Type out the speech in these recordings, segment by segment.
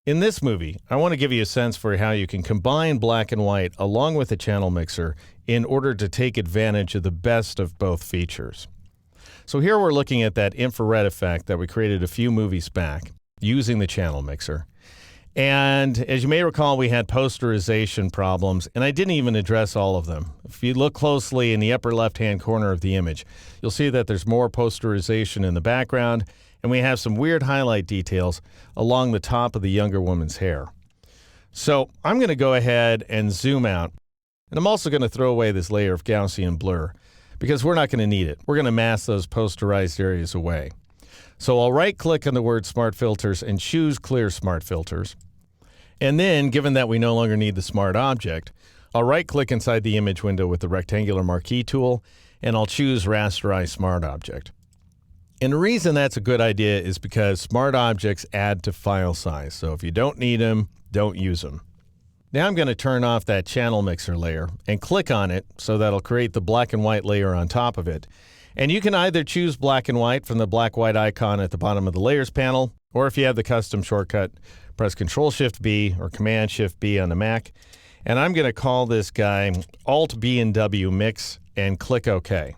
In this movie, I want to give you a sense for how you can combine black and white along with a channel mixer in order to take advantage of the best of both features. So here we're looking at that infrared effect that we created a few movies back using the channel mixer. And as you may recall, we had posterization problems, and I didn't even address all of them. If you look closely in the upper left-hand corner of the image, you'll see that there's more posterization in the background, and we have some weird highlight details along the top of the younger woman's hair. So I'm going to go ahead and zoom out, and I'm also going to throw away this layer of Gaussian blur because we're not going to need it. We're going to mask those posterized areas away. So I'll right-click on the word Smart Filters and choose Clear Smart Filters. And then, given that we no longer need the Smart Object, I'll right-click inside the image window with the rectangular marquee tool, and I'll choose Rasterize Smart Object. And the reason that's a good idea is because smart objects add to file size. So if you don't need them, don't use them. Now I'm going to turn off that channel mixer layer and click on it so that'll create the black and white layer on top of it. And you can either choose black and white from the black-white icon at the bottom of the Layers panel, or if you have the custom shortcut, press Control-Shift-B or Command-Shift-B on the Mac. And I'm going to call this guy Alt-B and W Mix and click OK.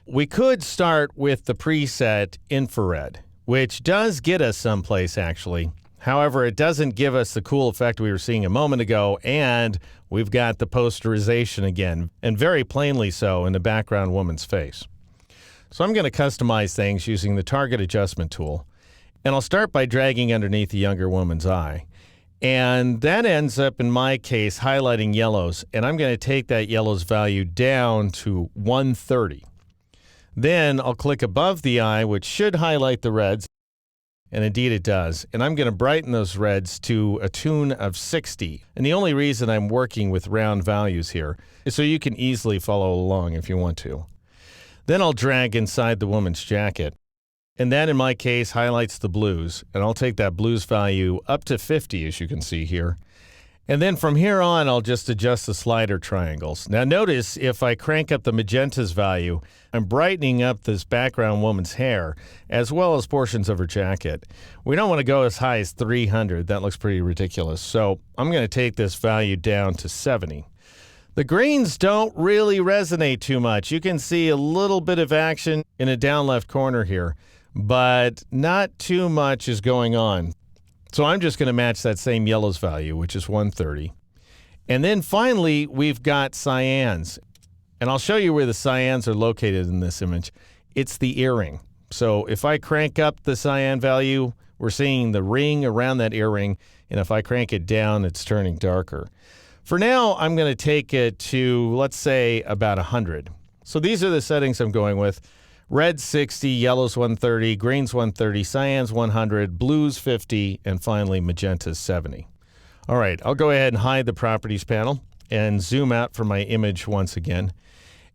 We could start with the preset infrared, which does get us someplace actually. However, it doesn't give us the cool effect we were seeing a moment ago, and we've got the posterization again, and very plainly so in the background woman's face. So I'm going to customize things using the Target Adjustment tool, and I'll start by dragging underneath the younger woman's eye. And that ends up, in my case, highlighting yellows, and I'm going to take that yellow's value down to 130. Then I'll click above the eye, which should highlight the reds, and indeed it does. And I'm going to brighten those reds to a tune of 60. And the only reason I'm working with round values here is so you can easily follow along if you want to. Then I'll drag inside the woman's jacket. And that, in my case, highlights the blues. And I'll take that blues value up to 50, as you can see here. And then from here on, I'll just adjust the slider triangles. Now notice if I crank up the magenta's value, I'm brightening up this background woman's hair, as well as portions of her jacket. We don't want to go as high as 300. That looks pretty ridiculous. So I'm going to take this value down to 70. The greens don't really resonate too much. You can see a little bit of action in a down left corner here, but not too much is going on. So I'm just going to match that same yellows value, which is 130. And then finally, we've got cyans. And I'll show you where the cyans are located in this image. It's the earring. So if I crank up the cyan value, we're seeing the ring around that earring. And if I crank it down, it's turning darker. For now, I'm going to take it to, let's say, about 100. So these are the settings I'm going with. Red 60, yellows 130, greens 130, cyans 100, blues 50, and finally magentas 70. All right, I'll go ahead and hide the properties panel and zoom out for my image once again.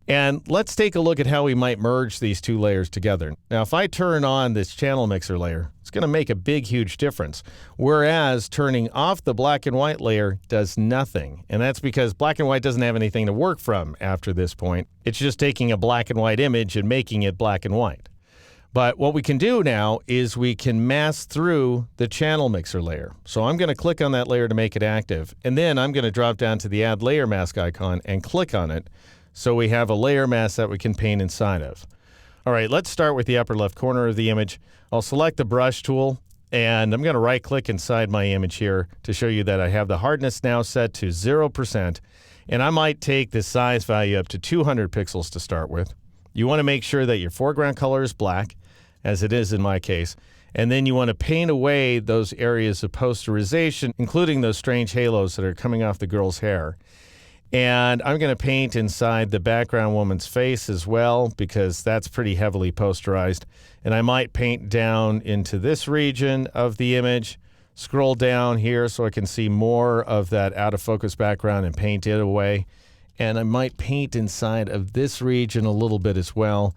And let's take a look at how we might merge these two layers together. Now, if I turn on this channel mixer layer, it's going to make a big, huge difference. Whereas turning off the black and white layer does nothing. And that's because black and white doesn't have anything to work from after this point. It's just taking a black and white image and making it black and white. But what we can do now is we can mask through the channel mixer layer. So I'm going to click on that layer to make it active. And then I'm going to drop down to the Add Layer Mask icon and click on it. So we have a layer mask that we can paint inside of. All right, let's start with the upper left corner of the image. I'll select the brush tool, and I'm going to right-click inside my image here to show you that I have the hardness now set to 0%, and I might take the size value up to 200 pixels to start with. You want to make sure that your foreground color is black, as it is in my case, and then you want to paint away those areas of posterization, including those strange halos that are coming off the girl's hair. And I'm going to paint inside the background woman's face as well, because that's pretty heavily posterized. And I might paint down into this region of the image, scroll down here so I can see more of that out of focus background and paint it away. And I might paint inside of this region a little bit as well.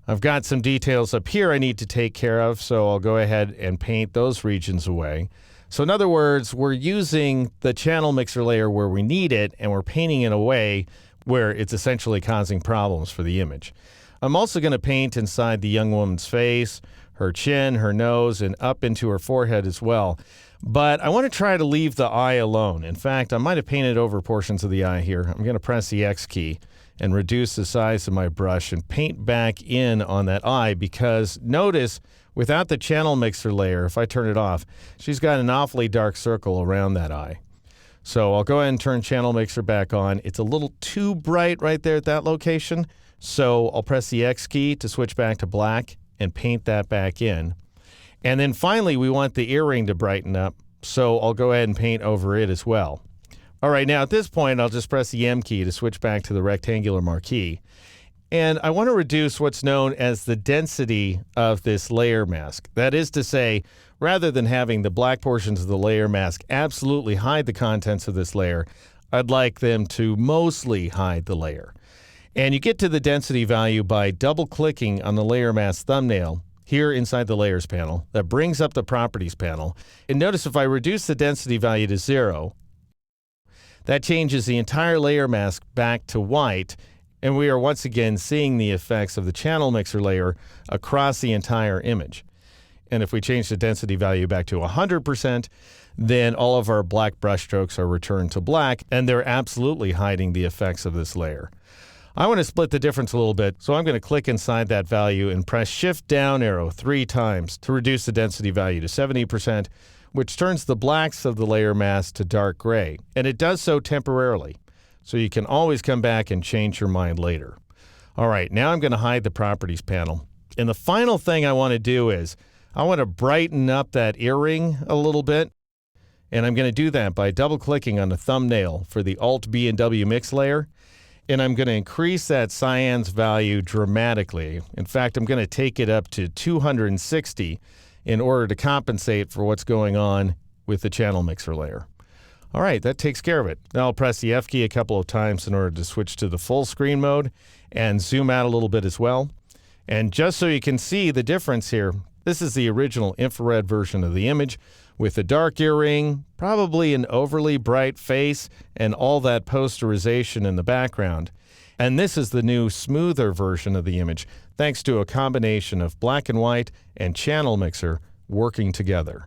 I've got some details up here I need to take care of, so I'll go ahead and paint those regions away. So in other words, we're using the channel mixer layer where we need it, and we're painting it away where it's essentially causing problems for the image. I'm also going to paint inside the young woman's face, her chin, her nose, and up into her forehead as well. But I want to try to leave the eye alone. In fact, I might have painted over portions of the eye here. I'm going to press the X key and reduce the size of my brush and paint back in on that eye, because notice without the channel mixer layer, if I turn it off, she's got an awfully dark circle around that eye. So I'll go ahead and turn channel mixer back on. It's a little too bright right there at that location. So I'll press the X key to switch back to black and paint that back in. And then finally, we want the earring to brighten up. So I'll go ahead and paint over it as well. All right, now at this point, I'll just press the M key to switch back to the rectangular marquee. And I want to reduce what's known as the density of this layer mask. That is to say, rather than having the black portions of the layer mask absolutely hide the contents of this layer, I'd like them to mostly hide the layer. And you get to the density value by double-clicking on the layer mask thumbnail here inside the Layers panel. That brings up the Properties panel. And notice if I reduce the density value to 0, that changes the entire layer mask back to white, and we are once again seeing the effects of the channel mixer layer across the entire image. And if we change the density value back to 100%, then all of our black brush strokes are returned to black, and they're absolutely hiding the effects of this layer. I want to split the difference a little bit, so I'm going to click inside that value and press Shift down arrow 3 times to reduce the density value to 70%, which turns the blacks of the layer mask to dark gray. And it does so temporarily, so you can always come back and change your mind later. All right, now I'm going to hide the Properties panel. And the final thing I want to do is I want to brighten up that earring a little bit. And I'm going to do that by double-clicking on the thumbnail for the Alt B and W mix layer. And I'm going to increase that cyan's value dramatically. In fact, I'm going to take it up to 260 in order to compensate for what's going on with the channel mixer layer. All right, that takes care of it. Now I'll press the F key a couple of times in order to switch to the full screen mode and zoom out a little bit as well. And just so you can see the difference here, this is the original infrared version of the image with a dark earring, probably an overly bright face, and all that posterization in the background. And this is the new smoother version of the image, thanks to a combination of black and white and channel mixer working together.